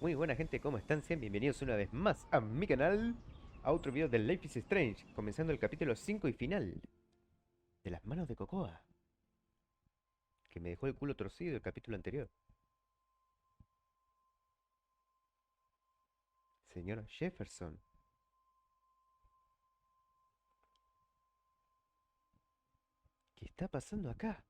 Muy buena gente, ¿cómo están? Sean bienvenidos una vez más a mi canal, a otro video de Life is Strange, comenzando el capítulo 5 y final de las manos de Cocoa, que me dejó el culo torcido el capítulo anterior. Señor Jefferson, ¿qué está pasando acá?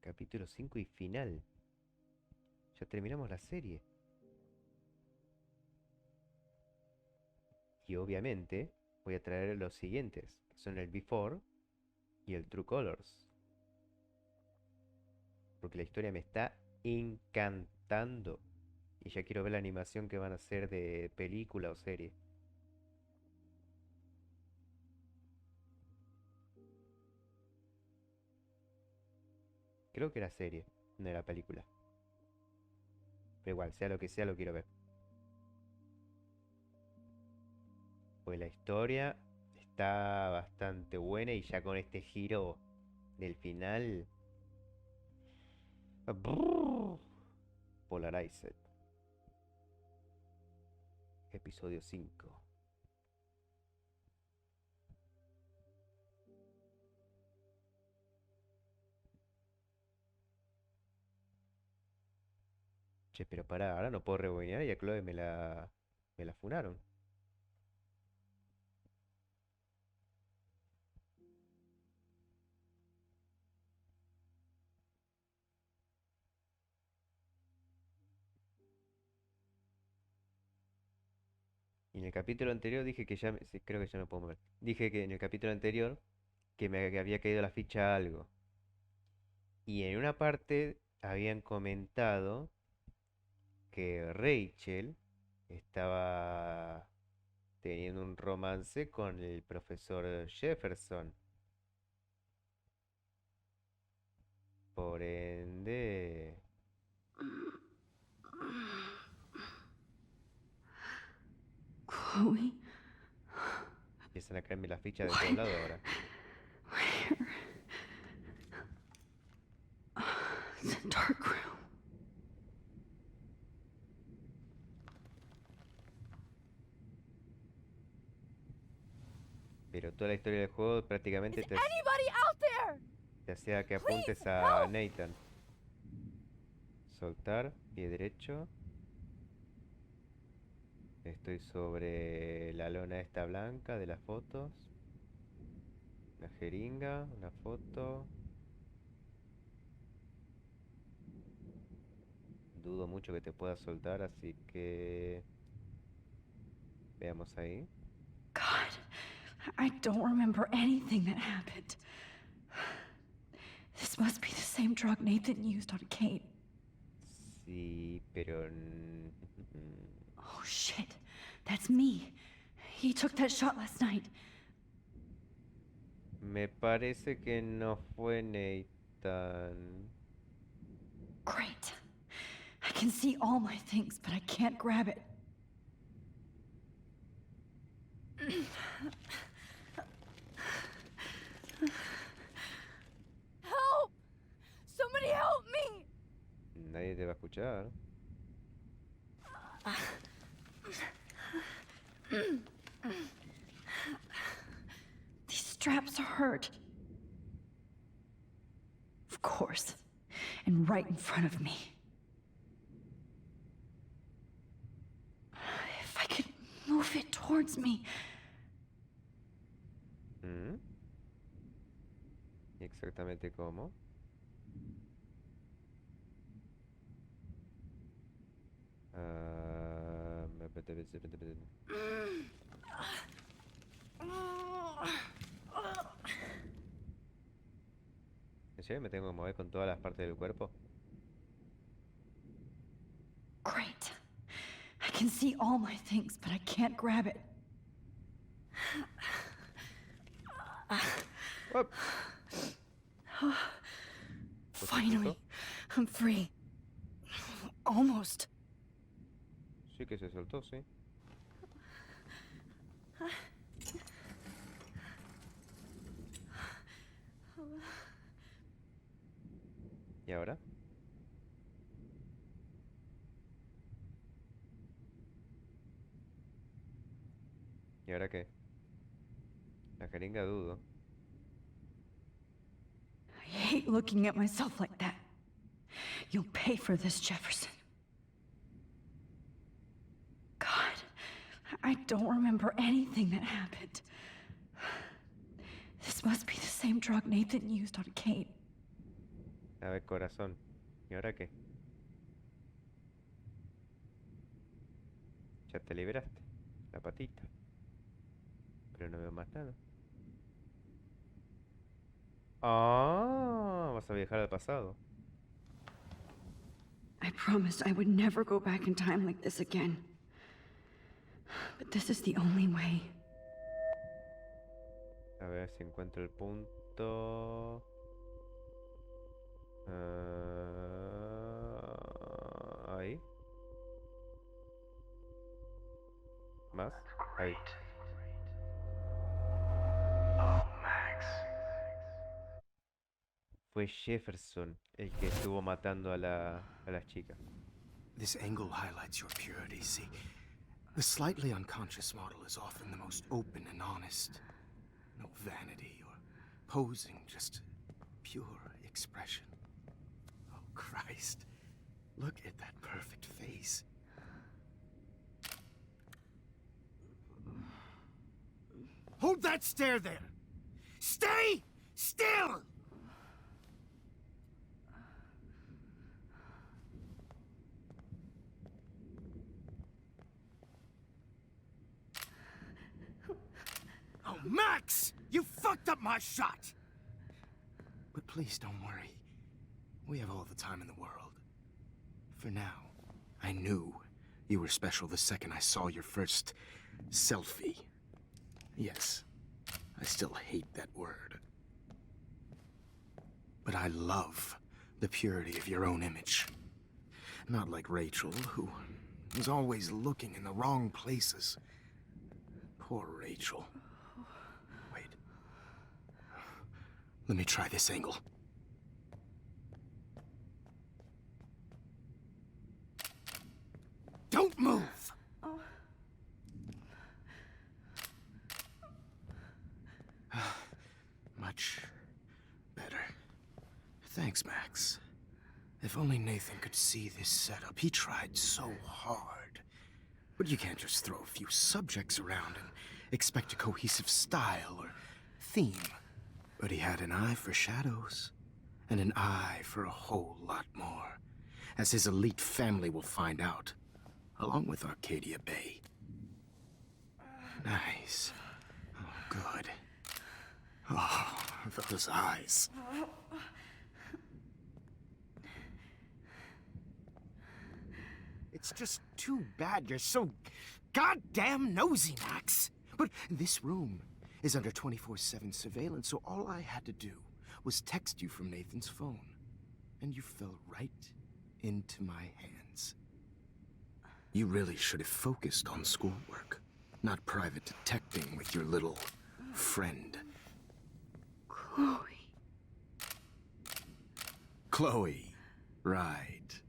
Capítulo 5 y final. Ya terminamos la serie. Y obviamente voy a traer los siguientes, que son el Before y el True Colors. Porque la historia me está encantando. Y ya quiero ver la animación que van a hacer de película o serie. Creo que era serie, no era película. Pero igual, sea lo que sea, lo quiero ver. Pues la historia está bastante buena y ya con este giro del final. Brrr, Polarized. Episodio 5. Che, pero pará, ahora no puedo rebobinar y a Chloe me la funaron. Y en el capítulo anterior dije que ya sí, creo que ya me puedo mover. Dije que en el capítulo anterior que había caído la ficha algo. Y en una parte habían comentado que Rachel estaba teniendo un romance con el profesor Jefferson. Por ende, Chloe, empiezan a caerme las fichas de todos what? lados ahora. Where? It's a dark room. Pero toda la historia del juego prácticamente Is anybody out there? te hacía que Please, apuntes a help! Nathan. Soltar, pie derecho. Estoy sobre la lona esta blanca de las fotos. La jeringa, una foto. Dudo mucho que te puedas soltar, así que veamos ahí. God, I don't remember anything that happened. This must be the same drug Nathan used on Kate. Sí, pero... Oh shit, that's me. He took that shot last night. Me parece que no fue Nathan. Great. I can see all my things, but I can't grab it. Help! Somebody help me! Nadie te va a escuchar. These straps hurt. Of course. And right in front of me. If I could move it towards me. ¿Mm? Exactamente cómo. Ah, ¿En serio me tengo que mover con todas las partes del cuerpo? I can see all my things, but I can't grab it. Up. Finally, I'm free. Almost. Sí que se soltó, sí. ¿Y ahora? ¿Y ahora qué? La jeringa dudo. I hate looking at myself like that. You'll pay for this, Jefferson. God, I don't remember anything that happened. This must be the same drug Nathan used on Kate. A ver, corazón. ¿Y ahora qué? Ya te liberaste. La patita. Pero no veo más nada. Ah, vas a viajar al pasado. I promised I would never go back in time like this again. But this is the only way. A ver si encuentro el punto. Ahí. Más. Ahí. Fue Jefferson el que estuvo matando a las chicas. This angle highlights your purity, see? The slightly unconscious model is often the most open and honest. No vanity or posing, just pure expression. Oh, Christ. Look at that perfect face. Hold that stare there! Stay still! Oh, Max! You fucked up my shot! But please don't worry. We have all the time in the world. For now, I knew you were special the second I saw your first selfie. Yes, I still hate that word. But I love the purity of your own image. Not like Rachel, who was always looking in the wrong places. Poor Rachel. Wait. Let me try this angle. Don't move! Much better. Thanks, Max. If only Nathan could see this setup. He tried so hard. But you can't just throw a few subjects around and expect a cohesive style or theme. But he had an eye for shadows, and an eye for a whole lot more, as his elite family will find out, along with Arcadia Bay. Nice. Oh, good. Oh, those eyes. It's just too bad you're so goddamn nosy, Max. But this room is under 24/7 surveillance, so all I had to do was text you from Nathan's phone. And you fell right into my hands. You really should have focused on schoolwork, not private detecting with your little friend. Chloe. Chloe, right.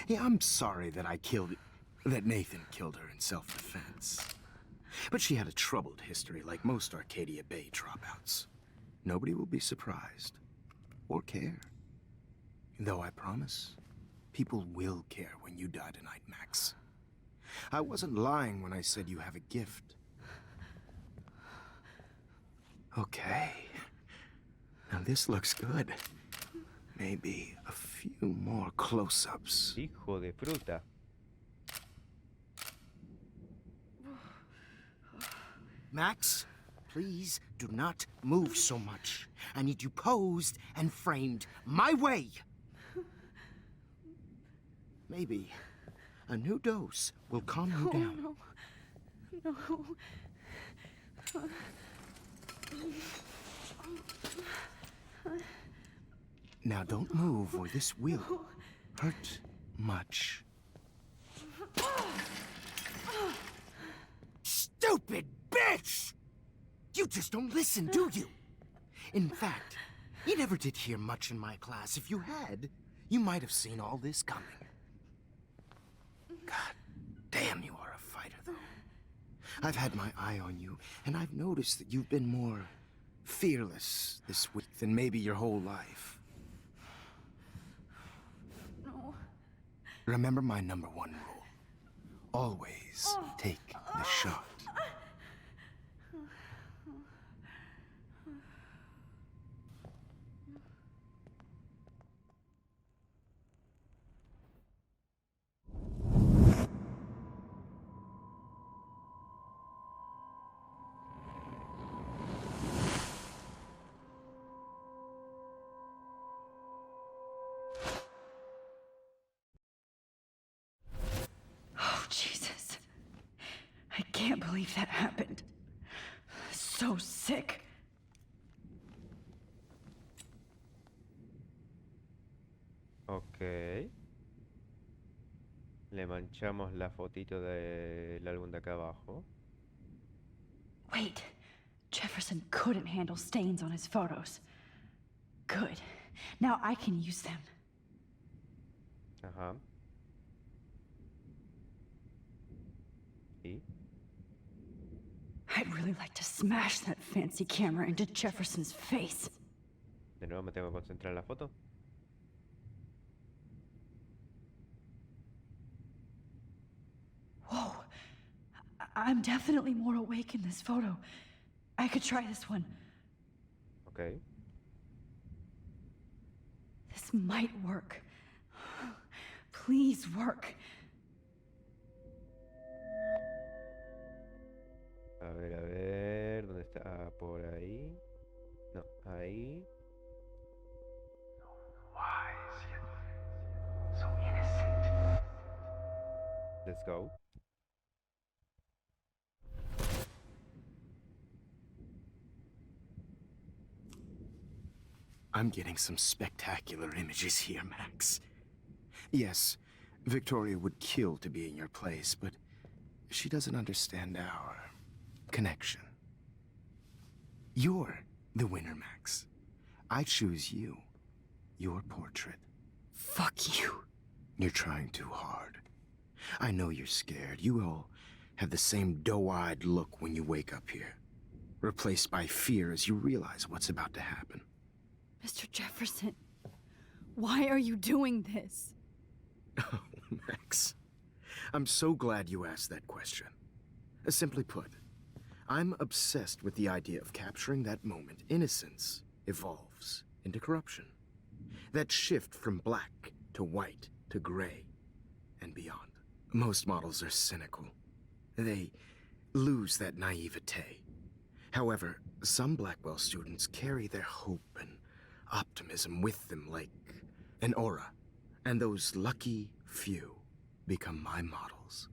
Yeah, I'm sorry that that Nathan killed her in self-defense. But she had a troubled history like most Arcadia Bay dropouts. Nobody will be surprised. Or care. Though I promise, people will care when you die tonight, Max. I wasn't lying when I said you have a gift. Okay. Now this looks good. Maybe a few more close-ups. Hijo de fruta. Max, please do not move so much. I need you posed and framed my way. Maybe A new dose will calm you down. No. Now don't move or this will hurt much. Stupid bitch! You just don't listen, do you? In fact, you never did hear much in my class. If you had, you might have seen all this coming. God damn, you are a fighter, though. I've had my eye on you, and I've noticed that you've been more fearless this week than maybe your whole life. No. Remember my #1 rule. Always take the shot. Oh, Jesus. I can't believe that happened. So sick. Ok. Le manchamos la fotito del álbum de acá abajo. Wait. Jefferson couldn't handle stains on his photos. Good. Now I can use them. Ajá. ¿Y? I'd really like to smash that fancy camera into Jefferson's face. De nuevo me tengo que concentrar en la foto. Whoa. I'm definitely more awake in this photo. I could try this one. Ok. This might work. Please work. A ver, ¿dónde está? Ah, por ahí. No, ahí. Wise yet so innocent. Let's go. I'm getting some spectacular images here, Max. Yes, Victoria would kill to be in your place, but she doesn't understand our connection. You're the winner, Max. I choose you. Your portrait. Fuck you. You're trying too hard. I know you're scared. You all have the same doe-eyed look when you wake up here, replaced by fear as you realize what's about to happen. Mr. Jefferson, why are you doing this? Oh, Max. I'm so glad you asked that question. Simply put, I'm obsessed with the idea of capturing that moment innocence evolves into corruption. That shift from black to white to gray and beyond. Most models are cynical. They lose that naivete. However, some Blackwell students carry their hope and optimism with them like an aura. And those lucky few become my models.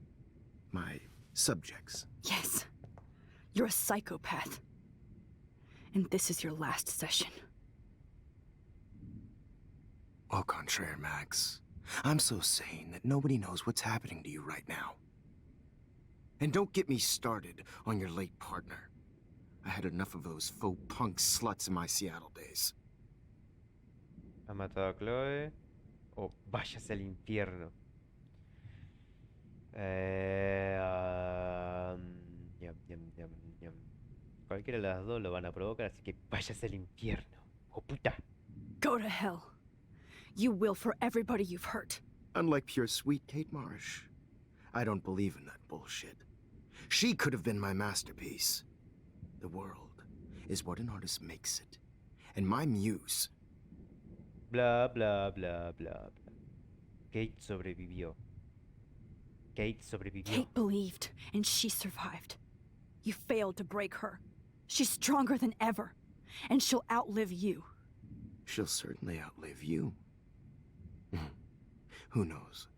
My subjects. Yes, you're a psychopath. And this is your last session. Au contraire, Max. I'm so sane that nobody knows what's happening to you right now. And don't get me started on your late partner. I had enough of those faux punk sluts in my Seattle days. ¿Ha matado a Chloe? O váyase al infierno. Ñam, ñam, ñam, ñam. Cualquiera de las dos lo van a provocar, así que váyase al infierno. ¡Oh, puta! Go to hell. You will for everybody you've hurt. Unlike pure sweet Kate Marsh, I don't believe in that bullshit. She could have been my masterpiece. The world is what an artist makes it. And my muse... Bla, bla, bla, bla, bla. Kate sobrevivió. Kate sobrevivió. Kate believed, and she survived. You failed to break her. She's stronger than ever, and she'll outlive you. She'll certainly outlive you. Who knows?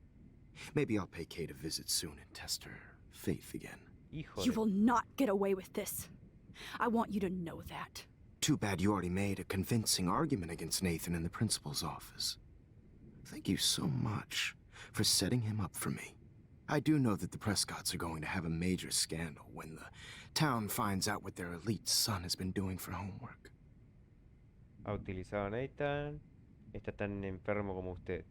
Maybe I'll pay Kate a visit soon and test her faith again. Hijo You de... will not get away with this. I want you to know that. Too bad you already made a convincing argument against Nathan in the principal's office. Thank you so much for setting him up for me. I do know that the Prescotts are going to have a major scandal when the town finds out what their elite son has been doing for homework. Ha utilizado a Nathan. Está tan enfermo como usted.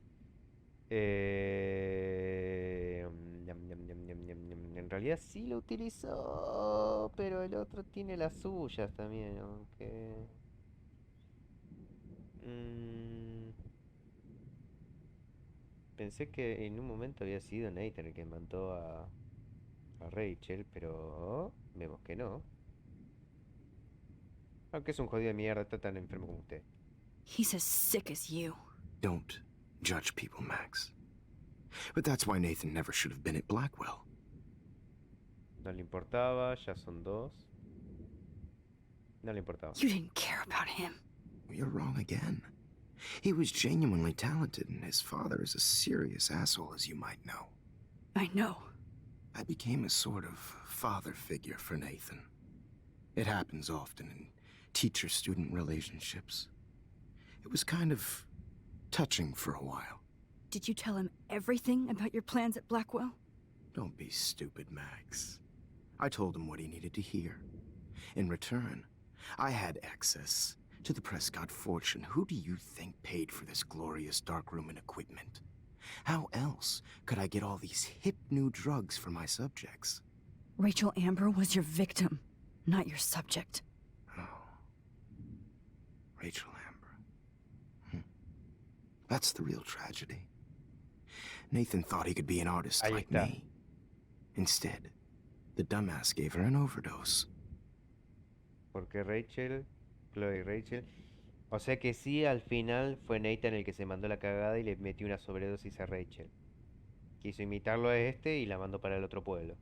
En realidad sí lo utilizó, pero el otro tiene las suyas también, aunque... Pensé que en un momento había sido Nathan el que mandó a Rachel, pero vemos que no. Aunque es un jodido de mierda, está tan enfermo como usted. He's as sick as you. Don't judge people, Max. But that's why Nathan never should have been at Blackwell. No le importaba, ya son dos. No le importaba. You didn't care about him. You're wrong again. He was genuinely talented, and his father is a serious asshole, as you might know. I know. I became a sort of father figure for Nathan. It happens often in teacher-student relationships. It was kind of touching for a while. Did you tell him everything about your plans at Blackwell? Don't be stupid, Max. I told him what he needed to hear. In return, I had access to the Prescott fortune. Who do you think paid for this glorious darkroom and equipment? How else could I get all these hip new drugs for my subjects? Rachel Amber was your victim, not your subject. Oh. Rachel Amber. That's the real tragedy. Nathan thought he could be an artist Ahí like está. me. Instead, the dumbass gave her an overdose. Porque Rachel, Chloe y Rachel. O sea que sí, al final fue Nathan el que se mandó la cagada y le metió una sobredosis a Rachel. Quiso imitarlo a este y la mandó para el otro pueblo.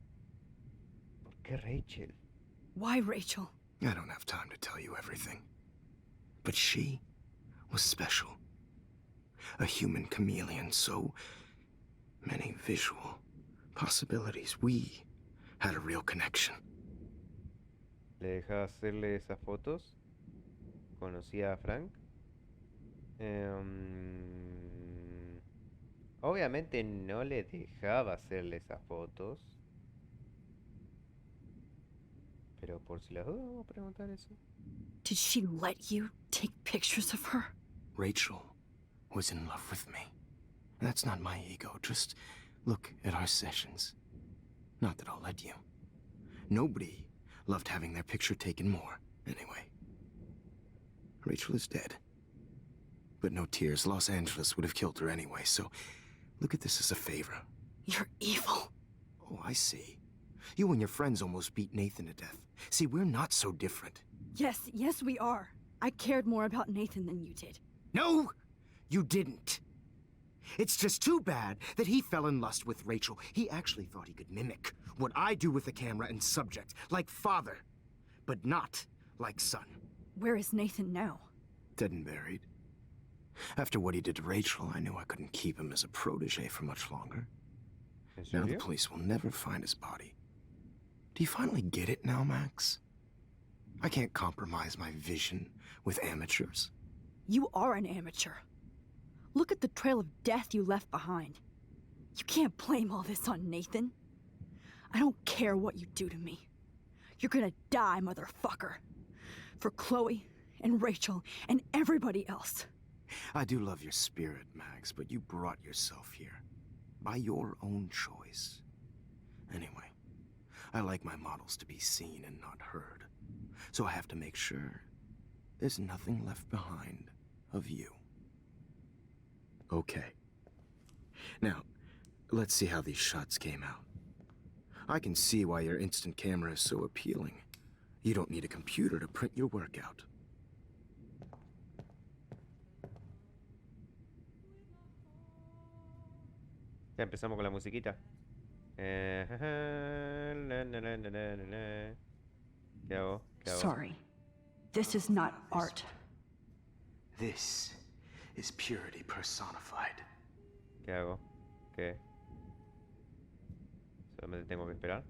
¿Por qué Rachel? Why Rachel? I don't have time to tell you everything. But she was special. A human chameleon, so many visual possibilities. We had a real connection. ¿Le dejaba hacerle esas fotos? ¿Conocía a Frank? Obviamente no le dejaba hacerle esas fotos. Pero por si las dudas, vamos a preguntar eso. Did she let you take pictures of her? Rachel was in love with me. That's not my ego. Just look at our sessions. Not that I'll let you. Nobody loved having their picture taken more, anyway. Rachel is dead. But no tears. Los Angeles would have killed her anyway, so look at this as a favor. You're evil. Oh, I see. You and your friends almost beat Nathan to death. See, we're not so different. Yes, we are. I cared more about Nathan than you did. No, you didn't. It's just too bad that he fell in lust with Rachel. He actually thought he could mimic what I do with the camera and subject, like father, but not like son. Where is Nathan now? Dead and buried. After what he did to Rachel, I knew I couldn't keep him as a protege for much longer. ¿En Now the serio? police will never find his body. Do you finally get it now, Max? I can't compromise my vision with amateurs. You are an amateur. Look at the trail of death you left behind. You can't blame all this on Nathan. I don't care what you do to me. You're gonna die, motherfucker. For Chloe and Rachel and everybody else. I do love your spirit, Max, but you brought yourself here. By your own choice. Anyway, I like my models to be seen and not heard. So I have to make sure there's nothing left behind of you. Okay. Now, let's see how these shots came out. I can see why your instant camera is so appealing. You don't need a computer to print your work out. Ya empezamos con la musiquita. La, la, la, la, la, la. ¿Qué hago? ¿Qué hago? Sorry. This is not art. This is purity personified. ¿Qué hago? ¿Qué? Solamente tengo que esperar.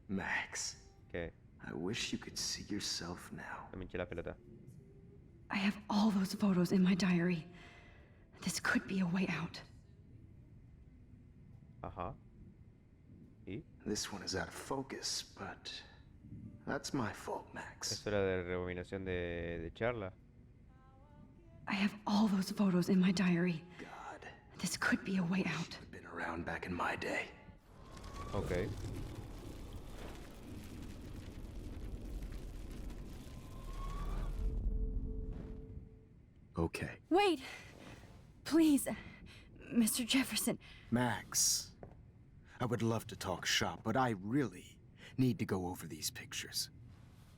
Max, Que I wish you could see yourself now. no me hinche la pelota. I have all those photos in my diary. This could be a way out. Ajá. ¿Y? This one is out of focus, but that's my fault, Max. Es hora de rebobinación de charla. I have all those photos in my diary. God, This could be a way out. I've been around back in my day. Ok. Okay. Wait! Please, Mr. Jefferson. Max, I would love to talk shop, but I really need to go over these pictures,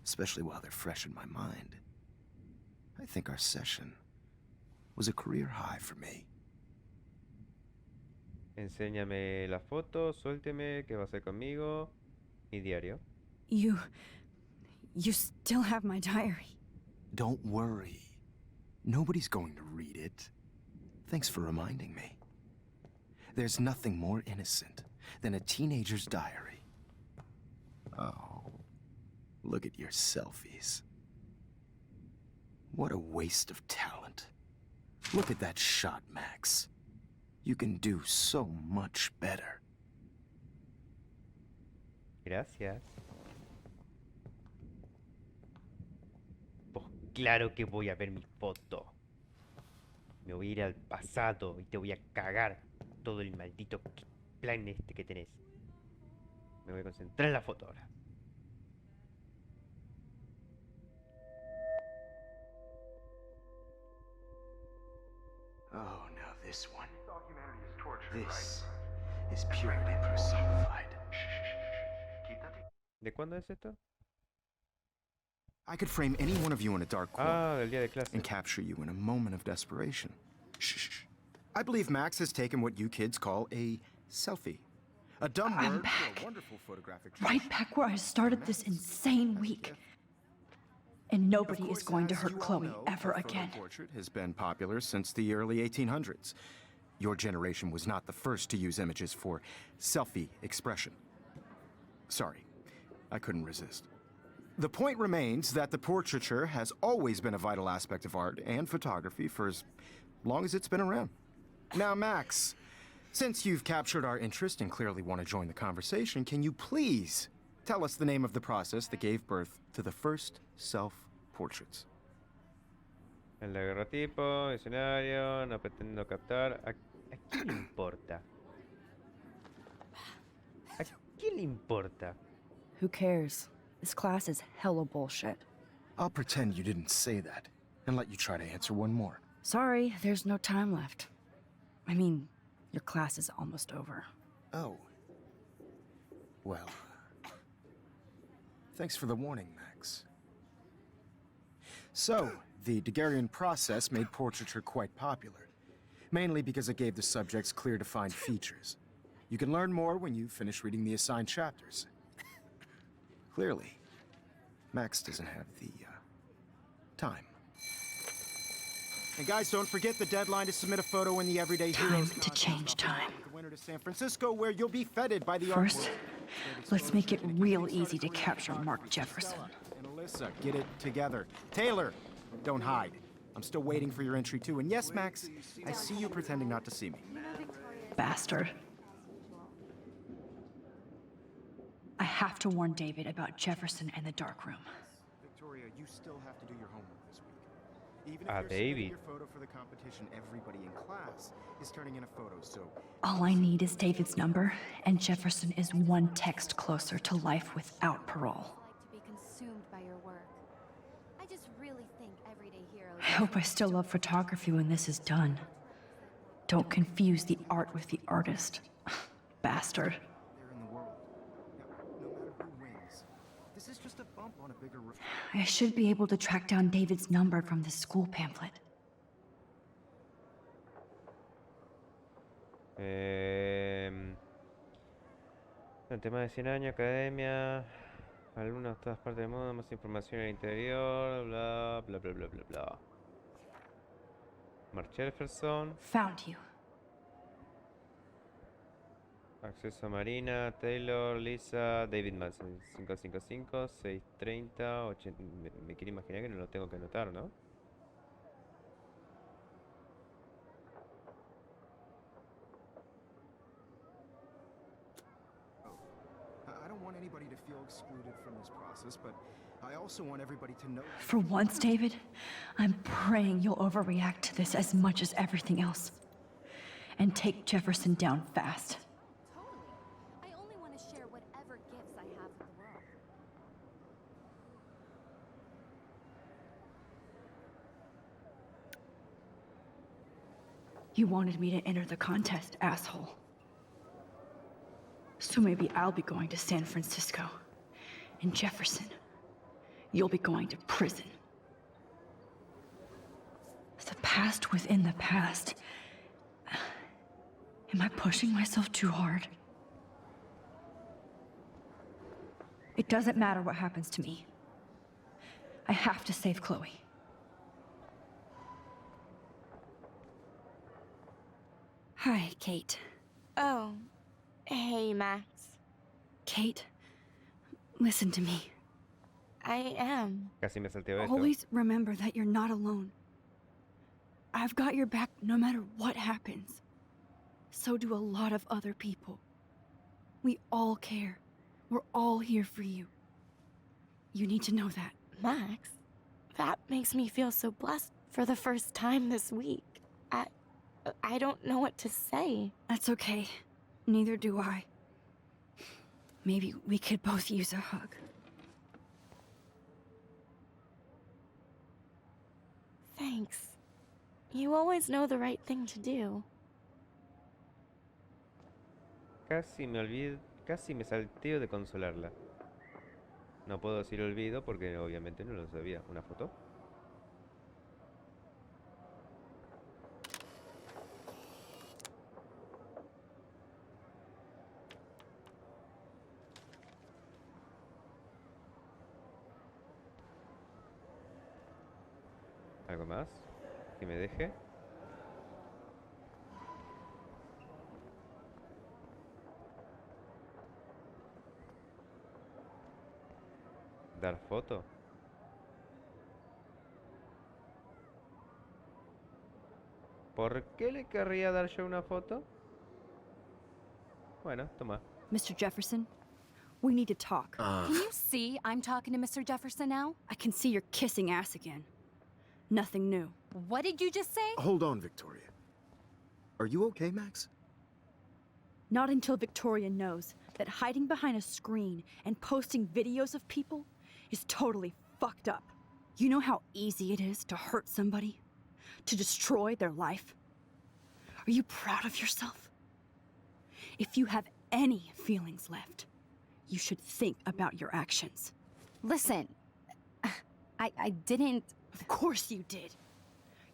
especially while they're fresh in my mind. I think our session was a career high for me. Enséñame la foto, suélteme, ¿qué va a hacer conmigo? Mi diario. You still have my diary. Don't worry. Nobody's going to read it. Thanks for reminding me. There's nothing more innocent than a teenager's diary. Oh, look at your selfies. What a waste of talent. Look at that shot, Max. You can do so much better. Gracias. Pues claro que voy a ver mi foto. Me voy a ir al pasado y te voy a cagar todo el maldito plan este que tenés. Me voy a concentrar en la foto ahora. Oh, now this one. This is purity personified. ¿De cuándo es esto? I could frame any one of you in a dark corner Ah, del día de clase. and capture you in a moment of desperation. Shh. I believe Max has taken what you kids call a selfie. A dumb I'm word for back. a wonderful photographic Right back where I started this insane week. And nobody is going to hurt Chloe ever again. Portrait has been popular since the early 1800s. Your generation was not the first to use images for selfie expression. Sorry, I couldn't resist. The point remains that the portraiture has always been a vital aspect of art and photography for as long as it's been around. Now, Max, since you've captured our interest and clearly want to join the conversation, can you please tell us the name of the process that gave birth to the first self-portraits? El daguerrotipo, escenario, no pretendo captar. ¿A quién le importa? ¿A quién le importa? Who cares? This class is hella bullshit. I'll pretend you didn't say that and let you try to answer one more. Sorry, there's no time left. I mean, your class is almost over. Oh. Well. Thanks for the warning, Max. So, the Daguerrean process made portraiture quite popular, mainly because it gave the subjects clear defined features. You can learn more when you finish reading the assigned chapters. Clearly, Max doesn't have the, time. And guys, don't forget the deadline to submit a photo in the Everyday Time Heroes to contest. change time. The winner to San Francisco, where you'll be feted by the First, artwork. let's make it real easy to capture Mark Jefferson. And Alyssa, get it together. Taylor, don't hide. I'm still waiting for your entry too. And yes, Max, I see you pretending not to see me. Bastard. I have to warn David about Jefferson and the dark room. Victoria, you still have to do your homework this week. Even Ah, if you're submitting David. your photo for the competition, everybody in class is turning in a photo, so All I need is David's number, and Jefferson is one text closer to life without parole. Like to be consumed by your work. I just really think Everyday Heroes. I hope I still love photography when this is done. Don't confuse the art with the artist. Bastard. they're in the world. Now, no matter who wins, this is just a bump on a bigger road. I should be able to track down David's number from the school pamphlet. Durante más de 100 años, academia, alumnos de todas partes del mundo, más información en el interior, bla, bla, bla, bla, bla, bla. Mark Jefferson. Found you. Acceso a Marina, Taylor, Lisa, David Madsen. 555, 630, 80. Me quiero imaginar que no lo tengo que anotar, ¿no? I don't want anybody to feel excluded from this process, but I also want everybody to know. For once, David, I'm praying you'll overreact to this as much as everything else. And take Jefferson down fast. Totally. I only want to share whatever gifts I have with the world. You wanted me to enter the contest, asshole. So maybe I'll be going to San Francisco. And Jefferson, you'll be going to prison. The past within the past. Am I pushing myself too hard? It doesn't matter what happens to me. I have to save Chloe. Hi, Kate. Oh, hey, Max. Kate, listen to me. I am. Casi me salteo esto. Always remember that you're not alone. I've got your back no matter what happens. So do a lot of other people. We all care. We're all here for you. You need to know that. Max, that makes me feel so blessed for the first time this week. I don't know what to say. That's okay. Neither do I. Maybe we could both use a hug. Thanks. You always know the right thing to do. Casi me salteo de consolarla. No puedo decir olvido porque obviamente no lo sabía. ¿Una foto? ¿Algo más? Que me deje. ¿Dar foto? ¿Por qué le querría dar yo una foto? Bueno, toma. Mr. Jefferson, we need to talk. Can you see I'm talking to Mr. Jefferson now? I can see you're kissing ass again. Nothing new. What did you just say? Hold on, Victoria. Are you okay, Max? Not until Victoria knows that hiding behind a screen and posting videos of people is totally fucked up. You know how easy it is to hurt somebody? To destroy their life? Are you proud of yourself? If you have any feelings left, you should think about your actions. Listen, I didn't... Of course you did.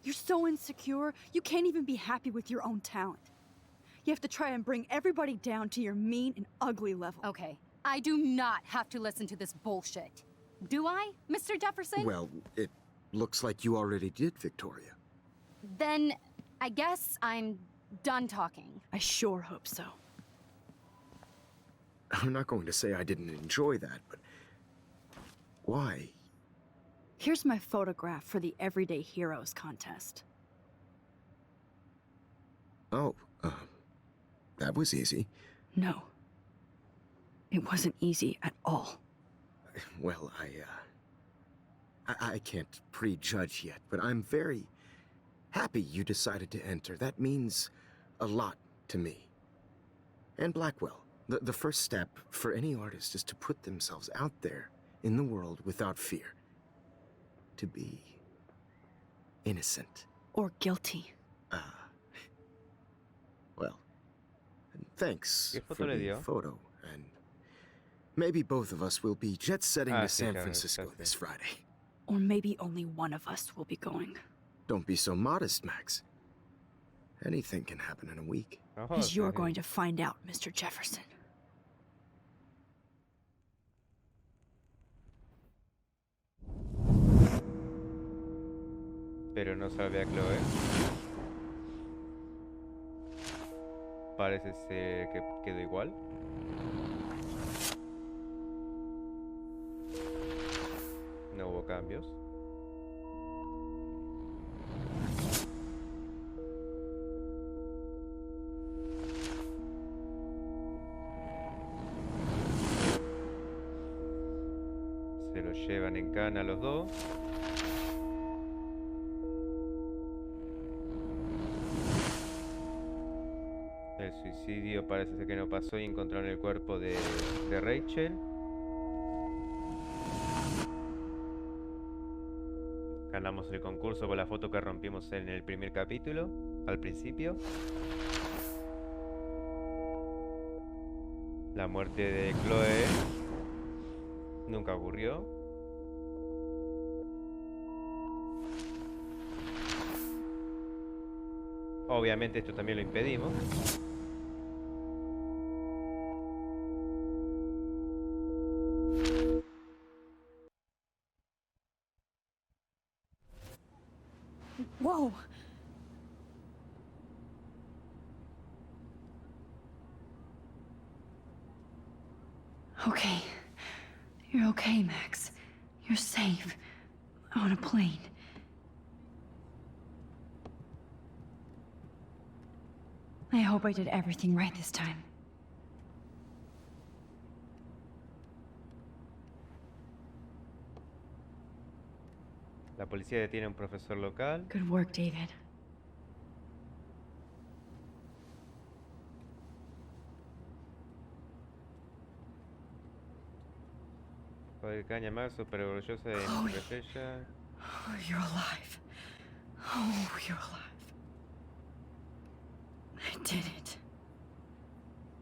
You're so insecure, you can't even be happy with your own talent. You have to try and bring everybody down to your mean and ugly level. Okay, I do not have to listen to this bullshit. Do I, Mr. Jefferson? Well, it looks like you already did, Victoria. Then I guess I'm done talking. I sure hope so. I'm not going to say I didn't enjoy that, but why? Here's my photograph for the Everyday Heroes contest. Oh, that was easy. No. It wasn't easy at all. Well, I can't prejudge yet, but I'm very happy you decided to enter. That means a lot to me. And Blackwell. The first step for any artist is to put themselves out there in the world without fear. To be innocent. Or guilty. Well, thanks ¿Qué foto for le the dio? photo, and maybe both of us will be jet-setting to Sí, San claro, Francisco exacto. this Friday. Or maybe only one of us will be going. Don't be so modest, Max. Anything can happen in a week. Ojo, As you're sí. going to find out, Mr. Jefferson. Pero no salve a Chloe. Parece ser que quedó igual. No hubo cambios. Se lo llevan en cana los dos. El suicidio parece ser que no pasó y encontraron el cuerpo de Rachel. Ganamos el concurso con la foto que rompimos en el primer capítulo, al principio. La muerte de Chloe nunca ocurrió. Obviamente esto también lo impedimos. Whoa! Okay. You're okay, Max. You're safe. On a plane. I hope I did everything right this time. La policía detiene a un profesor local. Good work, David. Joder, caña más, súper orgullosa de Chloe. mi estrella. Oh, you're alive. Oh, you're alive. I did it.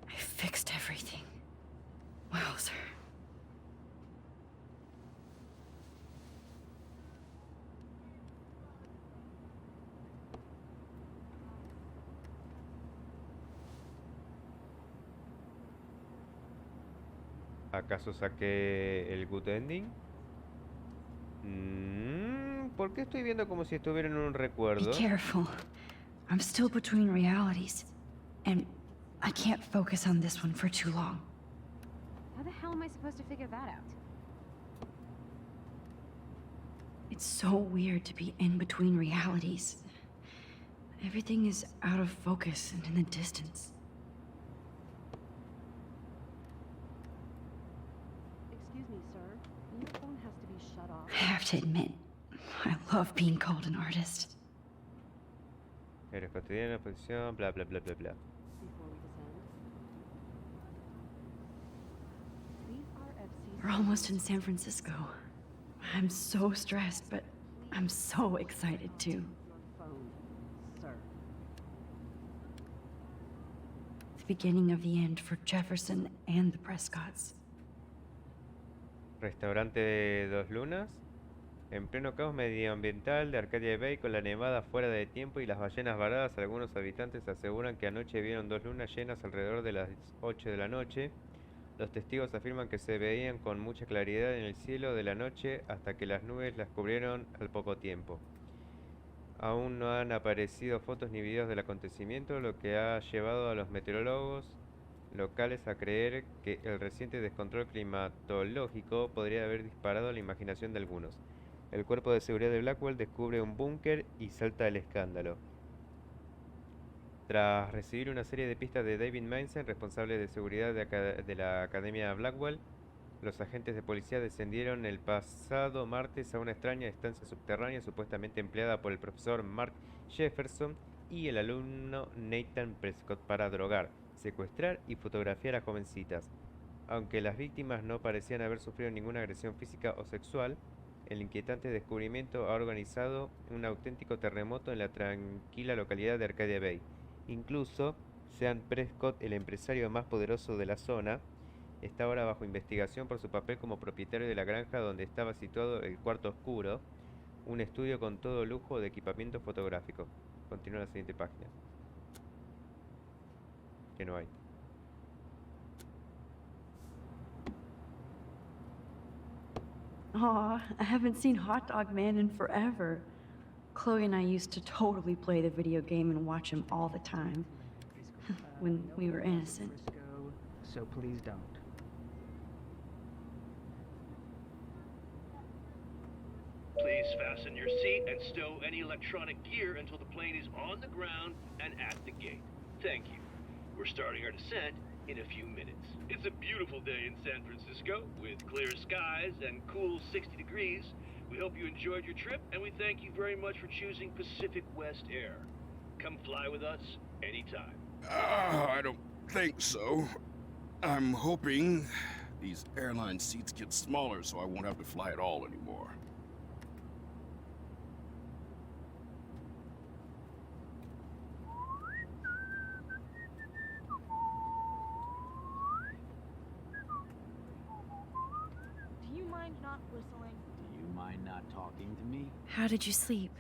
I fixed everything. Wowzer. ¿Acaso saqué el good ending? ¿Por qué estoy viendo como si estuviera en un Be recuerdo? careful. I'm still between realities. And I can't focus on this one for too long. How the hell am I supposed to figure that out? It's so weird to be in between realities. Everything is out of focus and in the distance. Excuse me, sir. Your phone has to be shut off. I have to admit, I love being called an artist. Eres cotidiana, posición, bla bla bla bla bla. Before we descend. Leave RFC. We're almost in San Francisco. I'm so stressed, but I'm so excited too. Your phone, sir. The beginning of the end for Jefferson and the Prescotts. Restaurante de Dos Lunas. En pleno caos medioambiental de Arcadia Bay, con la nevada fuera de tiempo y las ballenas varadas, algunos habitantes aseguran que anoche vieron dos lunas llenas alrededor de las 8 de la noche. Los testigos afirman que se veían con mucha claridad en el cielo de la noche hasta que las nubes las cubrieron al poco tiempo. Aún no han aparecido fotos ni videos del acontecimiento, lo que ha llevado a los meteorólogos locales a creer que el reciente descontrol climatológico podría haber disparado la imaginación de algunos. El cuerpo de seguridad de Blackwell descubre un búnker y salta el escándalo. Tras recibir una serie de pistas de David Mainzen, responsable de seguridad de la Academia Blackwell, los agentes de policía descendieron el pasado martes a una extraña estancia subterránea supuestamente empleada por el profesor Mark Jefferson y el alumno Nathan Prescott para drogar, secuestrar y fotografiar a jovencitas. Aunque las víctimas no parecían haber sufrido ninguna agresión física o sexual, el inquietante descubrimiento ha organizado un auténtico terremoto en la tranquila localidad de Arcadia Bay. Incluso, Sean Prescott, el empresario más poderoso de la zona, está ahora bajo investigación por su papel como propietario de la granja donde estaba situado el cuarto oscuro, un estudio con todo lujo de equipamiento fotográfico. Continúa la siguiente página. Que no hay. Aw, I haven't seen Hot Dog Man in forever. Chloe and I used to totally play the video game and watch him all the time. when we were innocent. Frisco, so please don't. Please fasten your seat and stow any electronic gear until the plane is on the ground and at the gate. Thank you. We're starting our descent in a few minutes. It's a beautiful day in San Francisco with clear skies and cool 60 degrees. We hope you enjoyed your trip, and we thank you very much for choosing Pacific West Air. Come fly with us anytime. I don't think so. I'm hoping these airline seats get smaller so I won't have to fly at all anymore. Do you mind not whistling? Do you mind not talking to me? How did you sleep?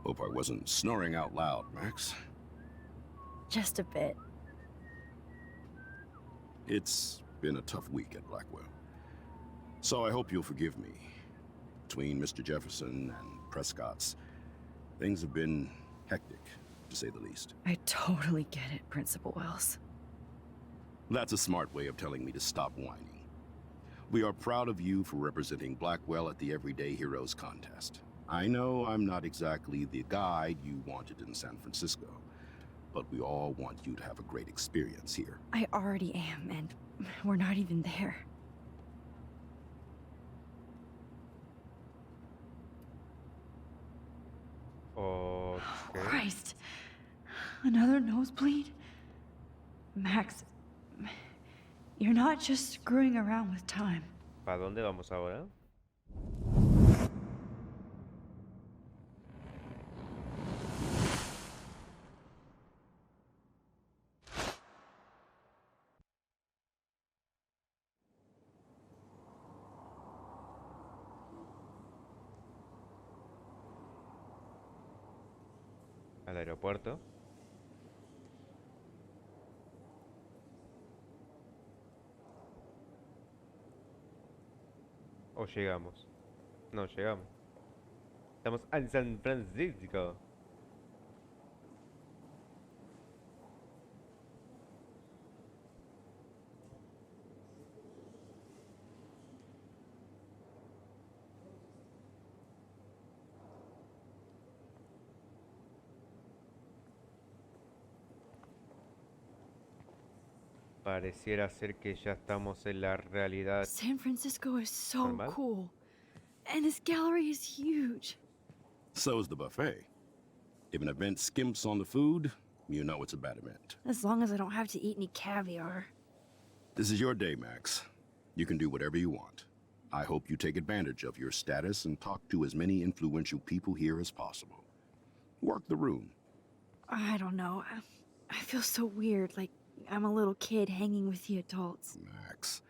Hope I wasn't snoring out loud, Max. Just a bit. It's been a tough week at Blackwell. So I hope you'll forgive me. Between Mr. Jefferson and Prescott's, things have been hectic, to say the least. I totally get it, Principal Wells. That's a smart way of telling me to stop whining. We are proud of you for representing Blackwell at the Everyday Heroes contest. I know I'm not exactly the guide you wanted in San Francisco, but we all want you to have a great experience here. I already am, and we're not even there. Okay. Christ. Another nosebleed? Max, you're not just screwing around with time. ¿Para dónde vamos ahora? Al aeropuerto. ¿O llegamos? No, llegamos. Estamos en San Francisco. Pareciera ser que ya estamos en la realidad. San Francisco is so Normal. cool. And this gallery is huge. So is the buffet. If an event skimps on the food, you know it's a bad event. As long as I don't have to eat any caviar. This is your day, Max. You can do whatever you want. I hope you take advantage of your status and talk to as many influential people here as possible. Work the room. I don't know. I feel so weird, like I'm a little kid hanging with the adults. Max,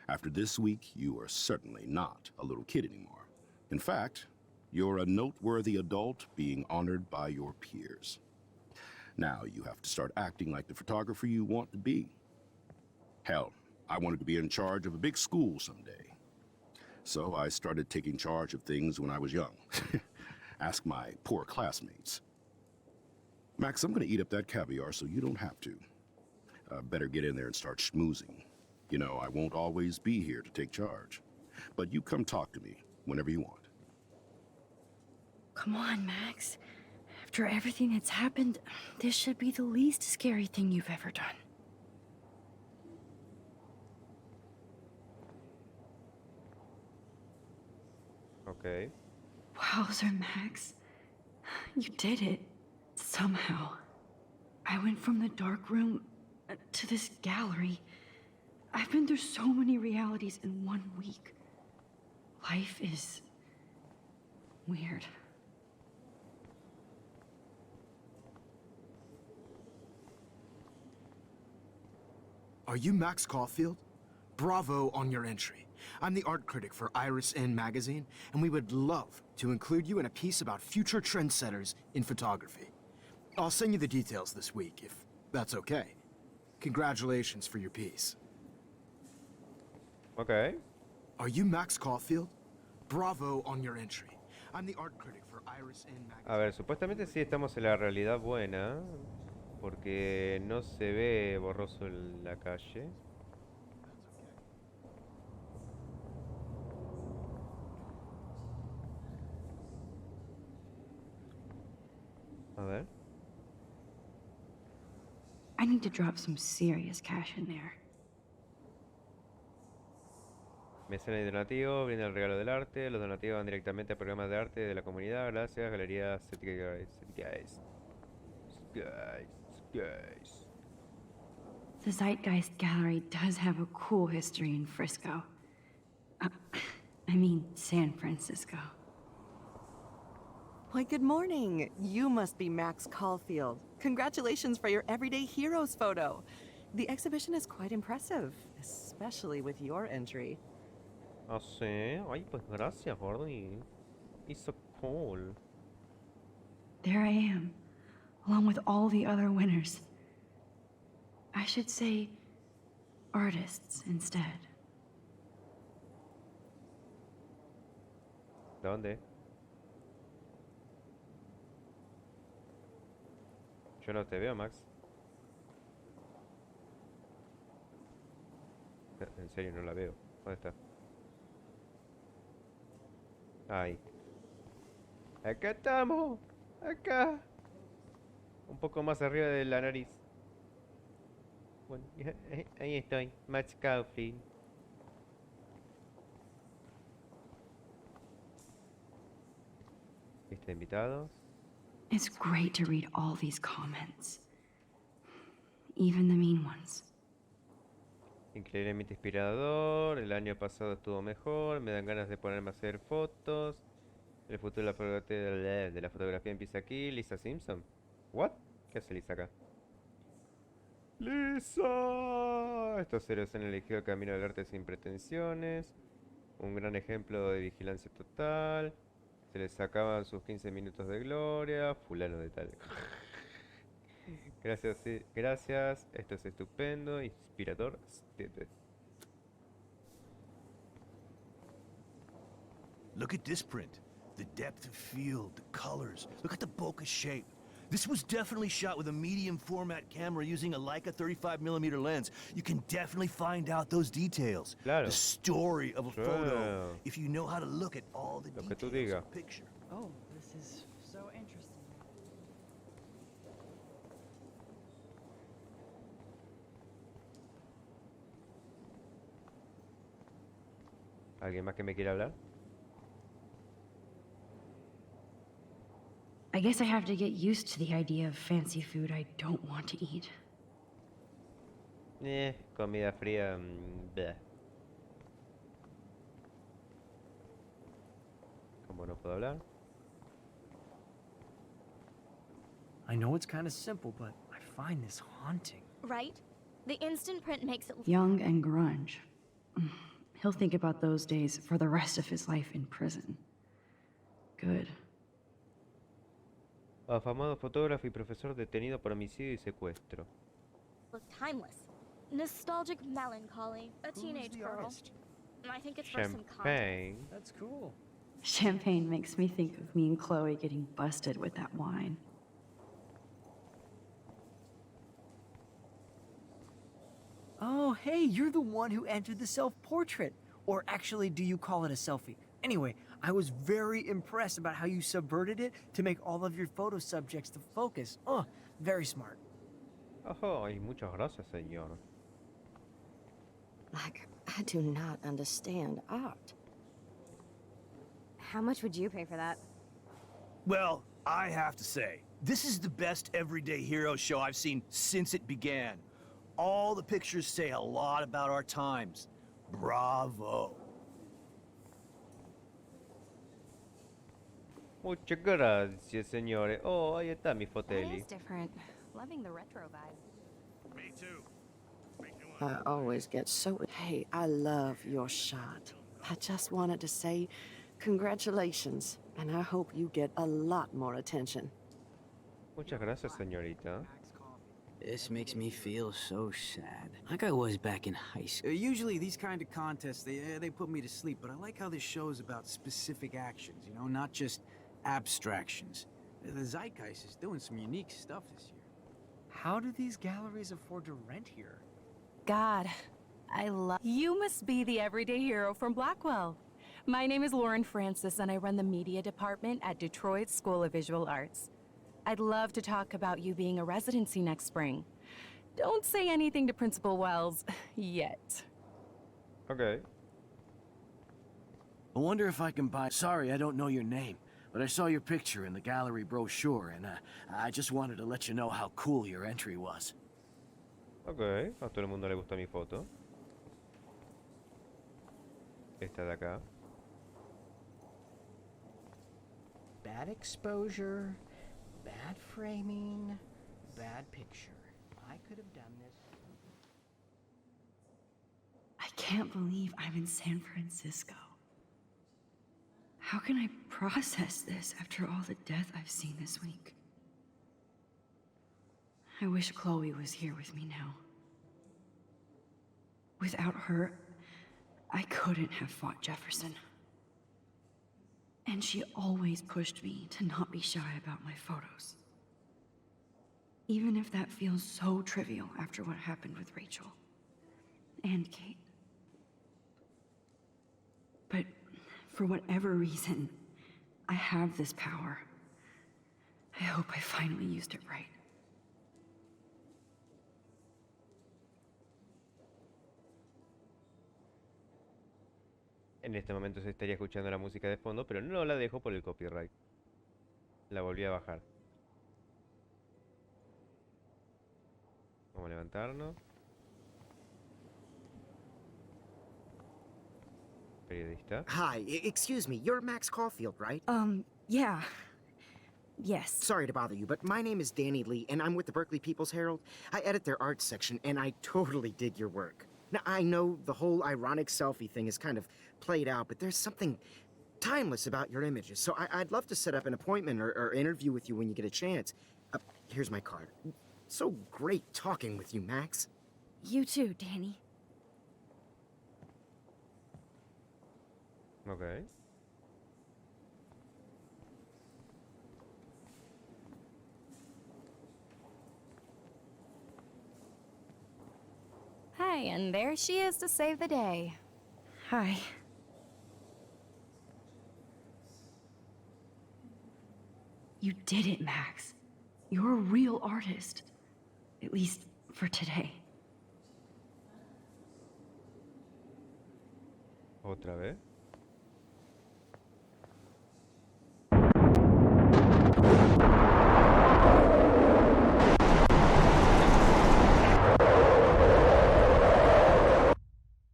after this week, you are certainly not a little kid anymore. In fact, you're a noteworthy adult being honored by your peers. Now you have to start acting like the photographer you want to be. Hell, I wanted to be in charge of a big school someday. So I started taking charge of things when I was young. Ask my poor classmates. Max, I'm gonna eat up that caviar so you don't have to. Better get in there and start schmoozing. You know, I won't always be here to take charge. But you come talk to me whenever you want. Come on, Max. After everything that's happened, this should be the least scary thing you've ever done. Ok. Wowzer, Max. You did it. Somehow. I went from the dark room to this gallery. I've been through so many realities in 1 week. Life is weird. Are you Max Caulfield? Bravo on your entry. I'm the art critic for Iris N magazine, and we would love to include you in a piece about future trendsetters in photography. I'll send you the details this week, if that's okay. Congratulations for your piece. Ok. Are you Max Caulfield? Bravo on your entry. I'm the art critic for Iris N magazine. A ver, supuestamente sí estamos en la realidad buena. Porque no se ve borroso en la calle. A ver. I need to drop some serious cash in there. Mecenas y donativos, brinda el regalo del arte. Los donativos van directamente a programas de arte de la comunidad. Gracias, Galería Guys. Guys. The Zeitgeist Gallery does have a cool history in Frisco. I mean, San Francisco. Why, good morning. You must be Max Caulfield. Congratulations for your Everyday Heroes photo. The exhibition is quite impressive, especially with your entry. Ah, sí. Ay, pues gracias, Gordy. It's so cool. There I am, along with all the other winners. I should say artists instead. ¿Dónde? Yo no te veo, Max. En serio, no la veo. ¿Dónde está? Ahí. Acá estamos. Acá. Un poco más arriba de la nariz. Bueno, ahí estoy. Max Caulfield. Lista de invitados. It's great to read all these comments, even the mean ones. Increíblemente inspirador. El año pasado estuvo mejor. Me dan ganas de ponerme a hacer fotos. El futuro de la fotografía empieza aquí. Lisa Simpson. ¿What? ¿Qué hace Lisa acá? ¡Lisa! Estos héroes han elegido el camino del arte sin pretensiones. Un gran ejemplo de vigilancia total. Se les sacaban sus 15 minutos de gloria. Fulano de tal. Gracias, gracias. Esto es estupendo, inspirador. Look at this print. The depth of field, the colors. Look at the bokeh shape. This was definitely shot with a medium format camera using a Leica 35mm lens. You can definitely find out those details. Claro. The story of a Sure. photo if you know how to look at all the Lo que tú details of digas. a picture. Oh, this is so interesting. ¿Alguien más que me quiera hablar? I guess I have to get used to the idea of fancy food I don't want to eat. Comida fría. Bleh. ¿Cómo no puedo hablar? I know it's kind of simple, but I find this haunting. Right? The instant print makes it Young and grunge. He'll think about those days for the rest of his life in prison. Good. Afamado fotógrafo y profesor detenido por homicidio y secuestro. look timeless. Nostalgic melancholy. A teenage girl. I think it's for some content. Champagne. That's cool. Champagne makes me think of me and Chloe getting busted with that wine. Oh, hey, you're the one who entered the self-portrait. Or actually, do you call it a selfie? Anyway, I was very impressed about how you subverted it to make all of your photo subjects the focus. Oh, very smart. Ojo, y muchas gracias, señor. Like, I do not understand art. How much would you pay for that? Well, I have to say, this is the best Everyday Hero show I've seen since it began. All the pictures say a lot about our times. Bravo. Muchas gracias, señores. Oh, ahí está mi That foteli. is different. Loving the retro vibe. Me too. I always get so... Hey, I love your shot. I just wanted to say congratulations, and I hope you get a lot more attention. Muchas gracias, señorita. This makes me feel so sad. Like I was back in high school. Usually these kind of contests, they put me to sleep, but I like how this show is about specific actions, you know, not just abstractions. The Zeitgeist is doing some unique stuff this year. How do these galleries afford to rent here? God, I love. You must be the everyday hero from Blackwell. My name is Lauren Francis, and I run the media department at Detroit's School of Visual Arts. I'd love to talk about you being a residency next spring. Don't say anything to Principal Wells yet. Okay. I wonder if I can buy... Sorry, I don't know your name, but I saw your picture in the gallery brochure, and I just wanted to let you know how cool your entry was. Ok, a todo el mundo le gusta mi foto. Esta de acá. Bad exposure, bad framing, bad picture. I could have done this. I can't believe I'm in San Francisco. How can I process this after all the death I've seen this week? I wish Chloe was here with me now. Without her, I couldn't have fought Jefferson. And she always pushed me to not be shy about my photos. Even if that feels so trivial after what happened with Rachel and Kate. But for whatever reason, I have this power. I hope I finally used it right. En este momento se estaría escuchando la música de fondo, pero no la dejo por el copyright. La volví a bajar. Vamos a levantarnos. Periodista. Hi, excuse me, you're Max Caulfield, right? Yeah. Yes. Sorry to bother you, but my name is Danny Lee, and I'm with the Berkeley People's Herald. I edit their arts section, and I totally dig your work. Now, I know the whole ironic selfie thing is kind of played out, but there's something timeless about your images, so I'd love to set up an appointment or interview with you when you get a chance. Here's my card. So great talking with you, Max. You too, Danny. Ok. Hey, and there she is to save the day. Hi. You did it, Max. You're a real artist. At least for today. Otra vez.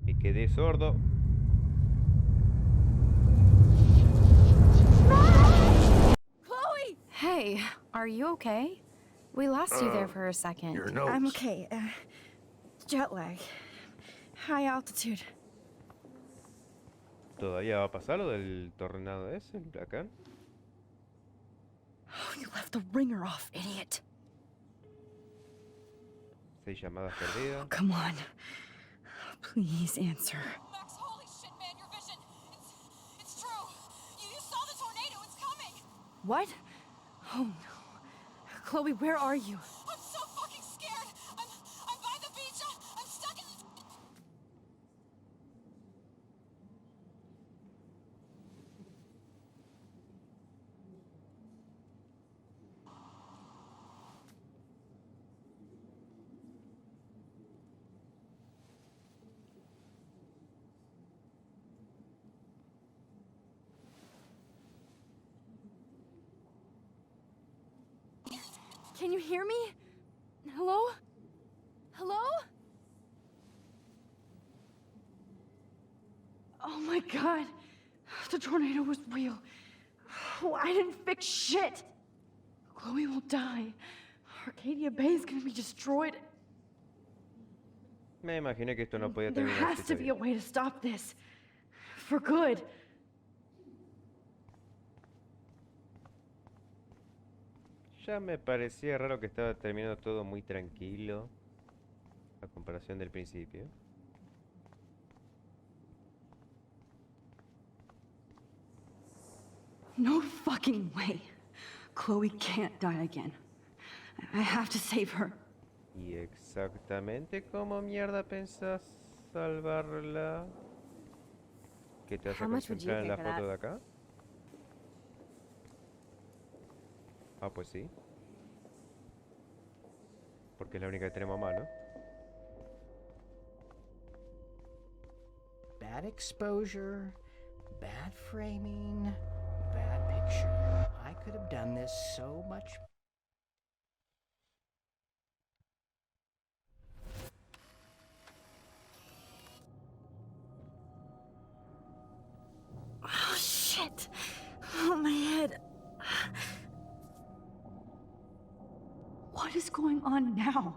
Me quedé sordo. Chloe! Hey, are you okay? We lost you there for a second. Your nose. I'm okay. Jet lag. High altitude. ¿Todavía va a pasar lo del tornado ese, el huracán? Oh, you left the ringer off, idiot. 6 llamadas perdidas. Oh, come on. Please answer. Max, holy shit, man, your vision. It's true. You saw the tornado. It's coming. What? Oh no. Chloe, where are you? I'm so fucking scared. I'm by the beach. I'm stuck in this. Can you hear me? Hello? Hello? Oh my god. The tornado was real. Oh, I didn't fix shit. Chloe will die. Arcadia Bay is gonna be destroyed. Me imaginé que esto no podía There terminar has así to be a todavía. way to stop this. For good. Ya me parecía raro que estaba terminando todo muy tranquilo a comparación del principio. No fucking way. Chloe can't die again. I have to save her. ¿Y exactamente cómo mierda pensás salvarla? ¿Que te vas a How much would you concentrar en pay la for foto that? de acá? Ah, pues sí. Porque es la única que tenemos a mano. Bad exposure, bad framing, bad picture. I could have done this so much. Oh, shit. Oh, my head. What is going on now?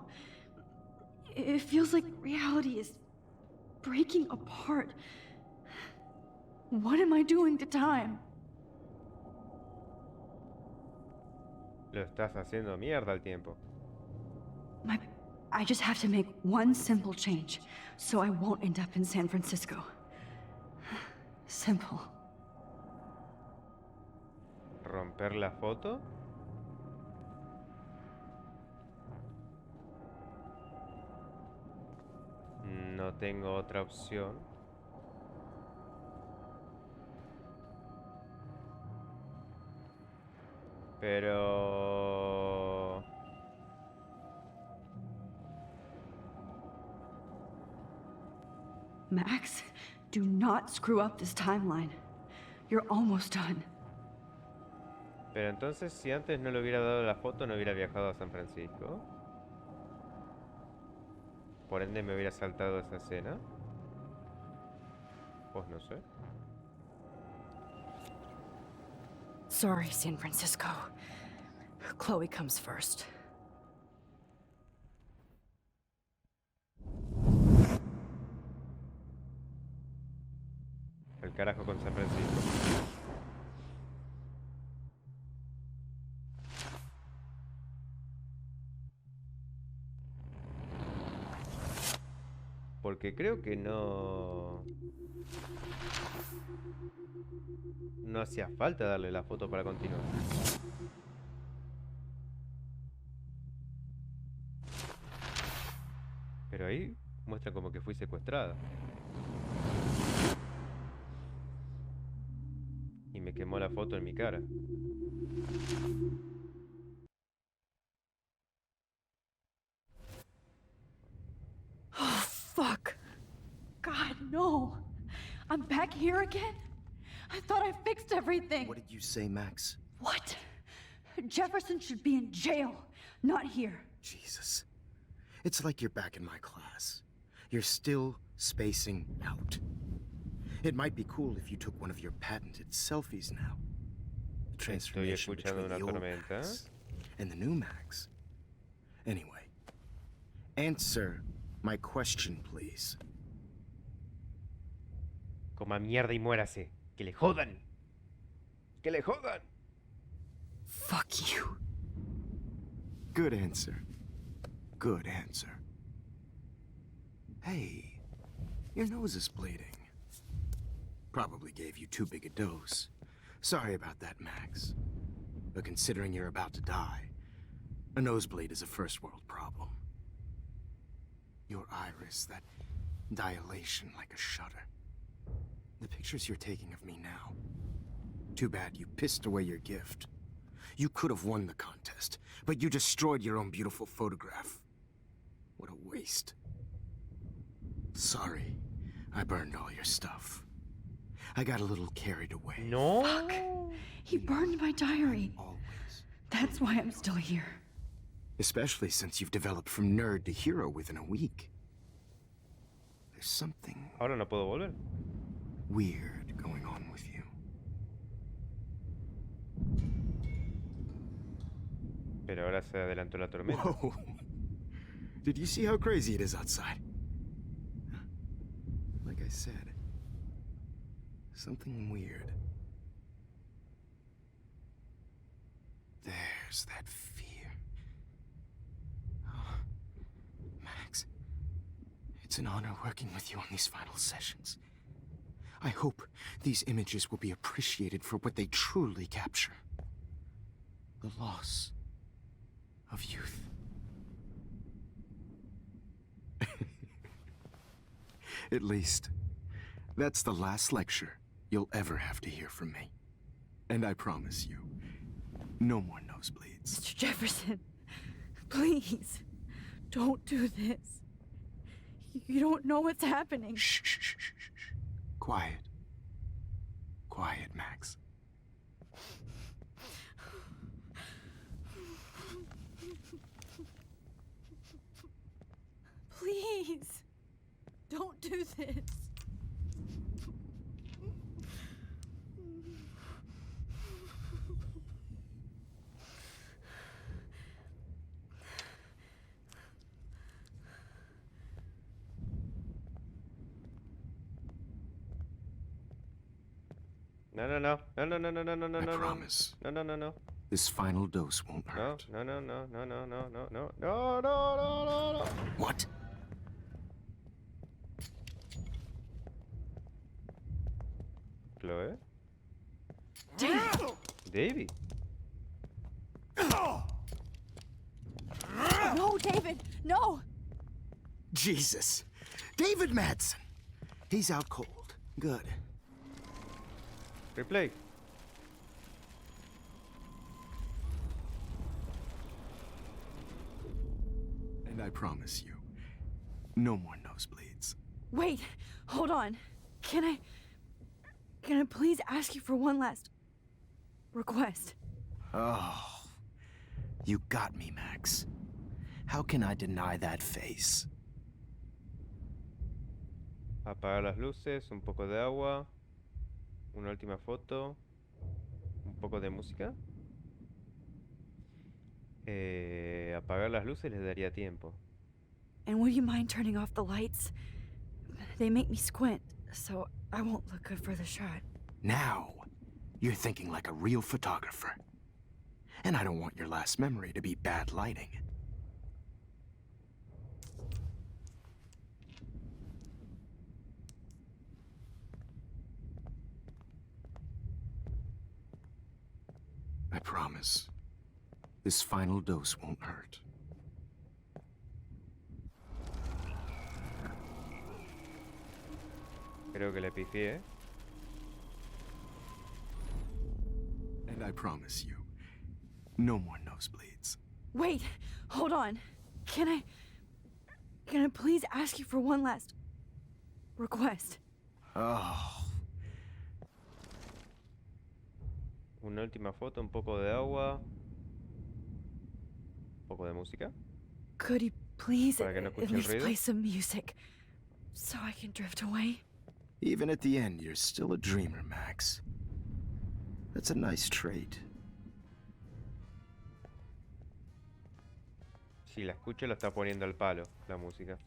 It feels like reality is breaking apart. What am I doing to time? Lo estás haciendo mierda al tiempo. I just have to make one simple change, so I won't end up in San Francisco. Simple. ¿Romper la foto? No tengo otra opción. Pero... Max, do not screw up this timeline. You're almost done. Pero entonces, si antes no le hubiera dado la foto, no hubiera viajado a San Francisco. Por ende, me hubiera saltado esa escena. Pues no sé. Sorry, San Francisco. Chloe comes first. El carajo con San Francisco. Porque creo que no... No hacía falta darle la foto para continuar. Pero ahí muestra como que fui secuestrada. Y me quemó la foto en mi cara. Oh, fuck. God, no. I'm back here again? I thought I fixed everything. What did you say, Max? What? Jefferson should be in jail, not here. Jesus. It's like you're back in my class. You're still spacing out. It might be cool if you took one of your patented selfies now. The transformation between the old Max and the new Max. Anyway, answer my question, please. Coma mierda y muérase. Que le jodan. Que le jodan. Fuck you. Good answer. Good answer. Hey, your nose is bleeding. Probably gave you too big a dose. Sorry about that, Max. But considering you're about to die, a nosebleed is a first world problem. Your iris, that dilation like a shutter. The pictures you're taking of me now. Too bad you pissed away your gift. You could have won the contest, but you destroyed your own beautiful photograph. What a waste. Sorry, I burned all your stuff. I got a little carried away. No. Fuck. He burned my diary. Always. That's why I'm still here. Especially since you've developed from nerd to hero within a week. There's something Ahora no puedo volver. weird going on with you. Pero ahora se adelantó la tormenta. Whoa. Did you see how crazy it is outside? Like I said, something weird. There's that fear. Oh, Max, it's an honor working with you on these final sessions. I hope these images will be appreciated for what they truly capture. The loss of youth. At least, that's the last lecture you'll ever have to hear from me. And I promise you, no more nosebleeds. Mr. Jefferson, please, don't do this. You don't know what's happening. Shh, shh, shh, shh, shh. Quiet. Quiet, Max. Please, don't do this. No, no, no. No, no, no, no, no, no, no, I no. promise. No, no, no, no. This final dose won't No, hurt. no, no, no, no, no, no, no, no, no, no, no, no, no. What? Chloe? David. David? No, David, no! Jesus. David Madsen. He's out cold. Good. Replay. And I promise you, no more nosebleeds. Wait, hold on. Can I please ask you for one last request? Oh, you got me, Max. How can I deny that face? Apagar las luces, un poco de agua, una última foto, un poco de música. Apagar las luces les daría tiempo. And would you mind turning off the lights? They make me squint, so I won't look good for the shot. Now, you're thinking like a real photographer. And I don't want your last memory to be bad lighting. I promise, this final dose won't hurt. Creo que le pifié. And I promise you, no more nosebleeds. Wait, hold on. Can I please ask you for one last request? Oh, Una última foto, un poco de agua, un poco de música. Could you please Para que no at escuche el least ruido. play some music so I can drift away? even at the end, you're still a dreamer, Max. That's a nice trait. Si la escucho, la está poniendo al palo, la música.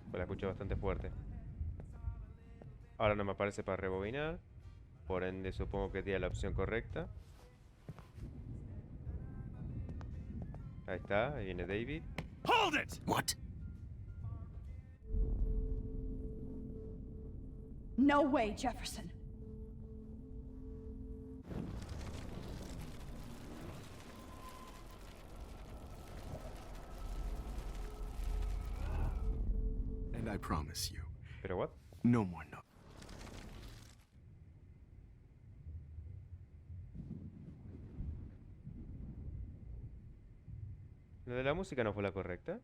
Pues la escucho bastante fuerte. Ahora no me aparece para rebobinar. Por ende, supongo que tiene la opción correcta. Ahí está, ahí viene David. Hold it! What? No way, Jefferson. And I promise you, ¿Pero what? no more no. Lo de la música no fue la correcta.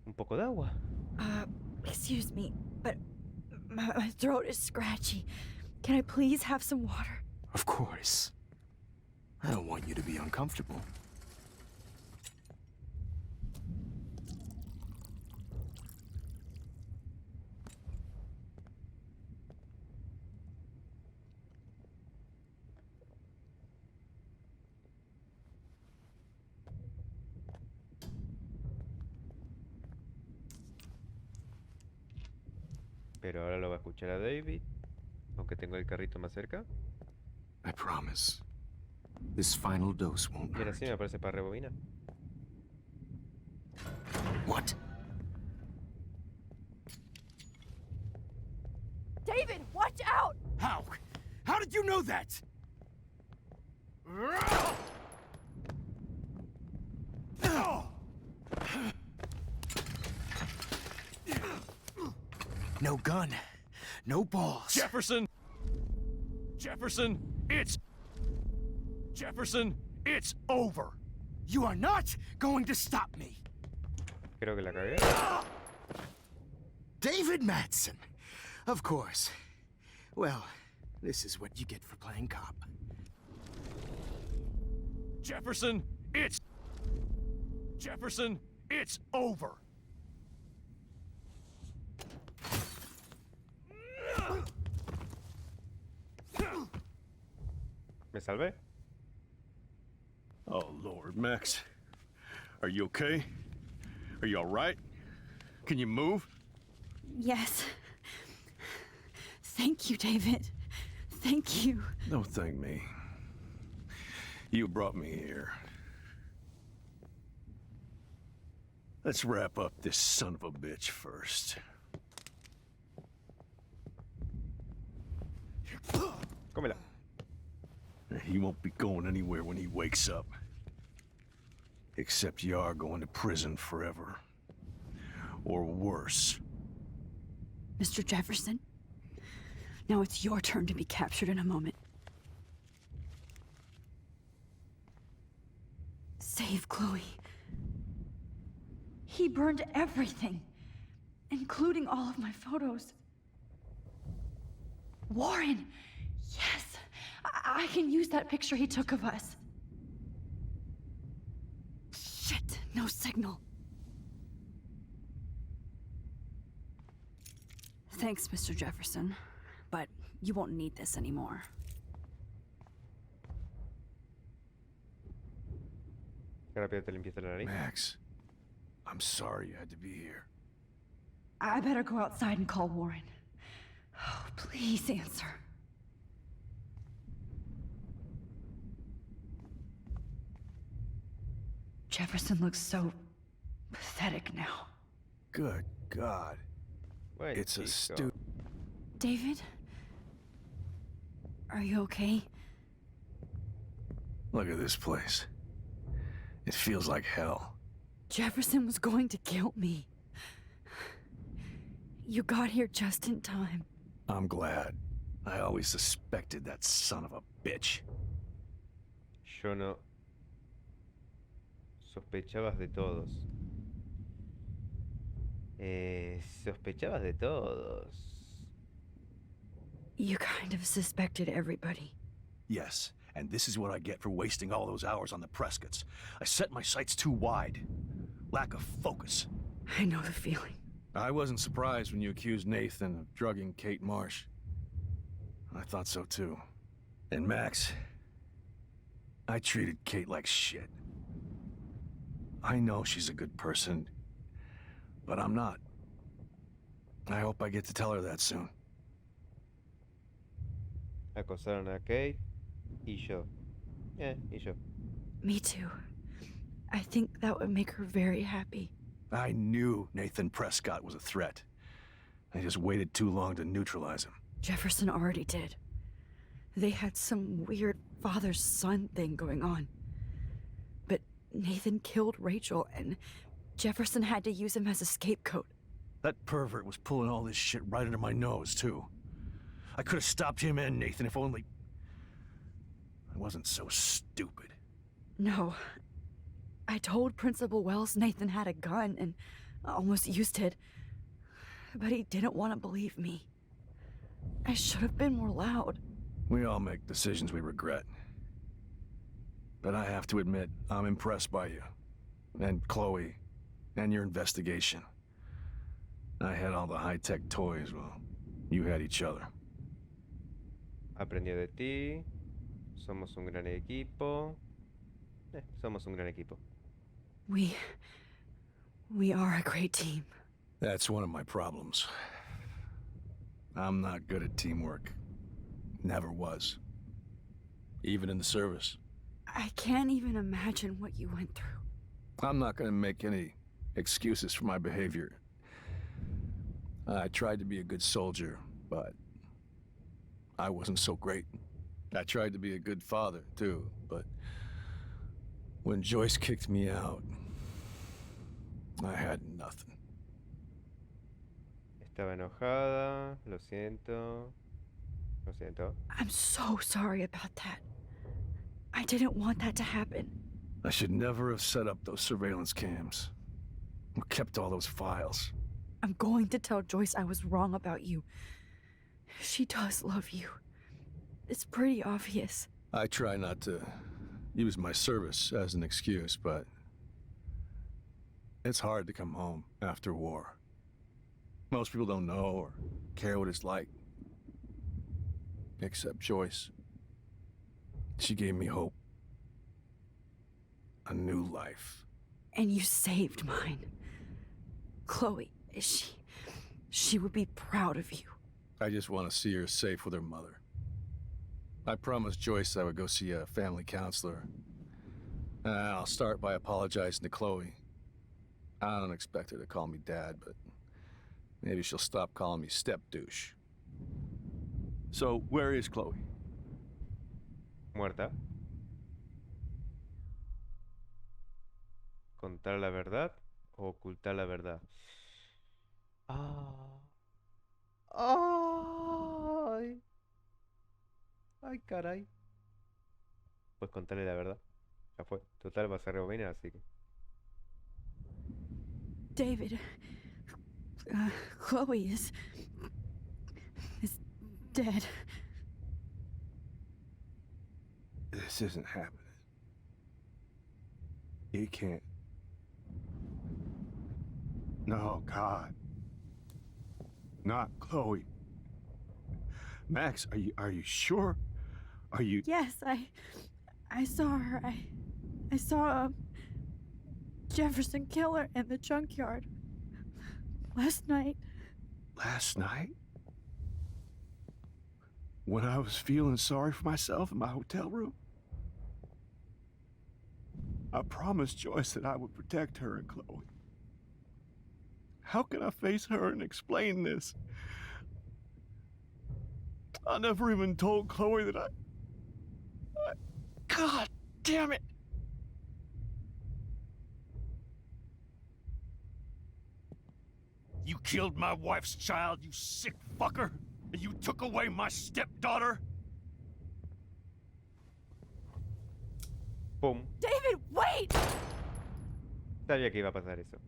Un poco de agua. Excuse me, but my throat is scratchy. Can I please have some water? Of course. I don't want you to be uncomfortable. Pero ahora lo va a escuchar a David. Aunque tengo el carrito más cerca. I promise. This final dose won't Mira, hurt. sí me aparece para rebobinar. What? David, watch out! How? How did you know that? No gun. No balls. Jefferson! Jefferson, it's... Jefferson, it's over! You are not going to stop me! Creo que la cagué. David Madsen. Of course. Well, this is what you get for playing cop. Jefferson, it's... Jefferson, it's over! ¿Me salvé? Oh, Lord, Max. Are you okay? Are you all right? Can you move? Yes. Thank you, David. Thank you. Don't thank me. You brought me here. Let's wrap up this son of a bitch first. Cómela. He won't be going anywhere when he wakes up. Except you are going to prison forever. Or worse. Mr. Jefferson, now it's your turn to be captured in a moment. Save Chloe. He burned everything, including all of my photos. Warren! Yes! I can use that picture he took of us. Shit, no signal. Thanks, Mr. Jefferson, but you won't need this anymore. Qué rápido te limpiaste la nariz. Max, I'm sorry you had to be here. I better go outside and call Warren. Oh, please answer. Jefferson looks so pathetic now. Good God. It's a stupid... David? Are you okay? Look at this place. It feels like hell. Jefferson was going to kill me. You got here just in time. I'm glad. I always suspected that son of a bitch. Yo no. Sospechabas de todos. Sospechabas de todos. You kind of suspected everybody. Yes, and this is what I get for wasting all those hours on the Prescotts. I set my sights too wide. Lack of focus. I know the feeling. I wasn't surprised when you accused Nathan of drugging Kate Marsh. I thought so too. And Max, I treated Kate like shit. I know she's a good person, but I'm not. I hope I get to tell her that soon. Acosaron a Kate y yo. Y yo. Me too. I think that would make her very happy. I knew Nathan Prescott was a threat. I just waited too long to neutralize him. Jefferson already did. They had some weird father-son thing going on. But Nathan killed Rachel, and Jefferson had to use him as a scapegoat. That pervert was pulling all this shit right under my nose, too. I could have stopped him and Nathan if only... I wasn't so stupid. No. I told Principal Wells Nathan had a gun and almost used it. But he didn't want to believe me. I should have been more loud. We all make decisions we regret. But I have to admit, I'm impressed by you. And Chloe. And your investigation. I had all the high-tech toys, well, you had each other. Aprendió de ti. Somos un gran equipo. Somos un gran equipo. We are a great team. That's one of my problems. I'm not good at teamwork. Never was. Even in the service. I can't even imagine what you went through. I'm not gonna make any excuses for my behavior. I tried to be a good soldier, but I wasn't so great. I tried to be a good father, too, but when Joyce kicked me out, I had nothing. Estaba enojada. Lo siento. Lo siento. I'm so sorry about that. I didn't want that to happen. I should never have set up those surveillance cams. Or kept all those files. I'm going to tell Joyce I was wrong about you. She does love you. It's pretty obvious. I try not to use my service as an excuse, but it's hard to come home after war. Most people don't know or care what it's like. Except Joyce. She gave me hope. A new life. And you saved mine. Chloe, she would be proud of you. I just want to see her safe with her mother. I promised Joyce I would go see a family counselor. I'll start by apologizing to Chloe. I don't expect her to call me Dad, but maybe she'll stop calling me step-douche. So, where is Chloe? Muerta. ¿Contar la verdad o ocultar la verdad? Ah. Ay. Ay, caray. Pues contarle la verdad. Ya fue. Total, va a ser rebobina, así que. David, Chloe is dead. This isn't happening. It can't. No, God. Not Chloe. Max, are you sure? Are you... Yes, I saw her. I saw Jefferson kill her in the junkyard last night. Last night? When I was feeling sorry for myself in my hotel room? I promised Joyce that I would protect her and Chloe. How can I face her and explain this? I never even told Chloe that I... God damn it! You killed my wife's child, you sick fucker! And you took away my stepdaughter? ¡Pum! David, wait! Sabía que iba a pasar eso.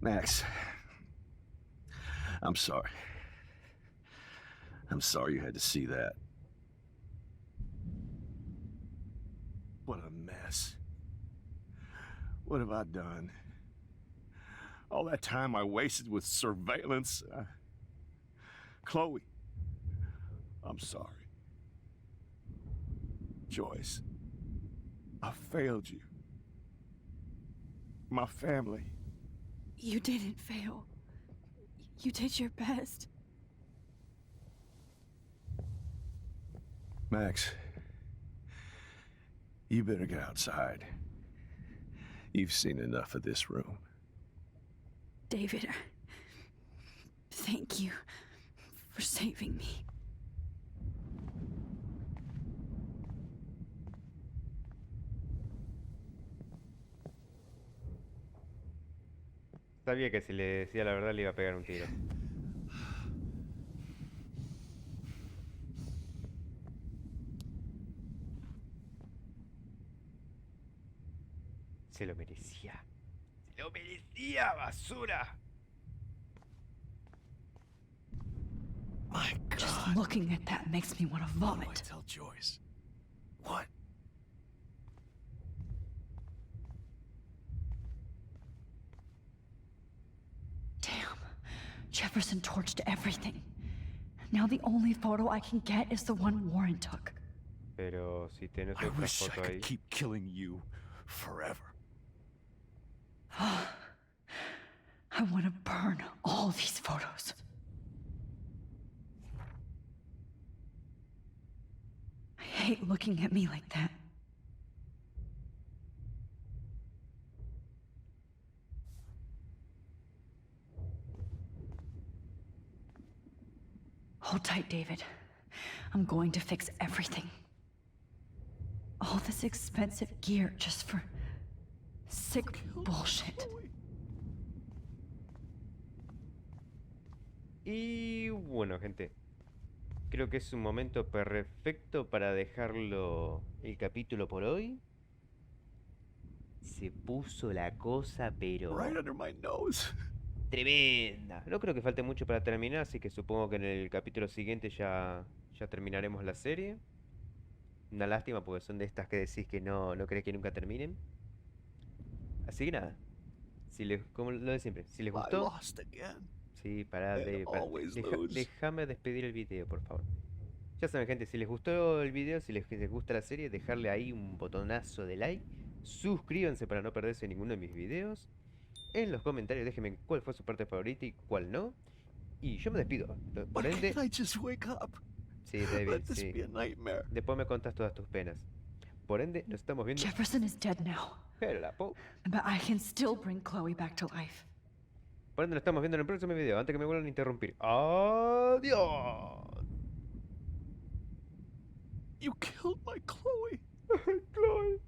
Max, I'm sorry. I'm sorry you had to see that. What a mess. What have I done? All that time I wasted with surveillance. Chloe, I'm sorry. Joyce, I failed you. My family. You didn't fail. You did your best. Max, you better get outside. You've seen enough of this room. David, thank you for saving me. Sabía que si le decía la verdad le iba a pegar un tiro. Se lo merecía. Se lo merecía, basura. My God. Just looking at that makes me want to vomit. What do I tell Joyce? What? Damn. Jefferson torched everything. Now the only photo I can get is the one Warren took. Pero si tienes I otra wish I foto could ahí. keep killing you forever. I want to burn all these photos. I hate looking at me like that. Hold tight, David. I'm going to fix everything. All this expensive gear just for sick bullshit. Y bueno, gente, creo que es un momento perfecto para dejarlo el capítulo por hoy. Se puso la cosa, pero Right under my nose. tremenda. No creo que falte mucho para terminar, así que supongo que en el capítulo siguiente ya terminaremos la serie. Una lástima porque son de estas que decís que no crees que nunca terminen. Así que nada, si les, como lo de siempre, si les I gustó, lost again. sí, And always lose. déjame despedir el video, por favor. Ya saben, gente, si les gustó el video, si les gusta la serie, dejarle ahí un botonazo de like. Suscríbanse para no perderse ninguno de mis videos. En los comentarios déjenme cuál fue su parte favorita y cuál no. Y yo me despido. Por Why ende... can't I just wake up? Sí, David, Let this sí. be a nightmare. Después me contás todas tus penas. Por ende, nos estamos viendo. Jefferson is dead now. Pero la po. But I can still bring Chloe back to life. Por ende, nos estamos viendo en el próximo video. Antes que me vuelvan a interrumpir. Adiós. You killed my Chloe. Chloe.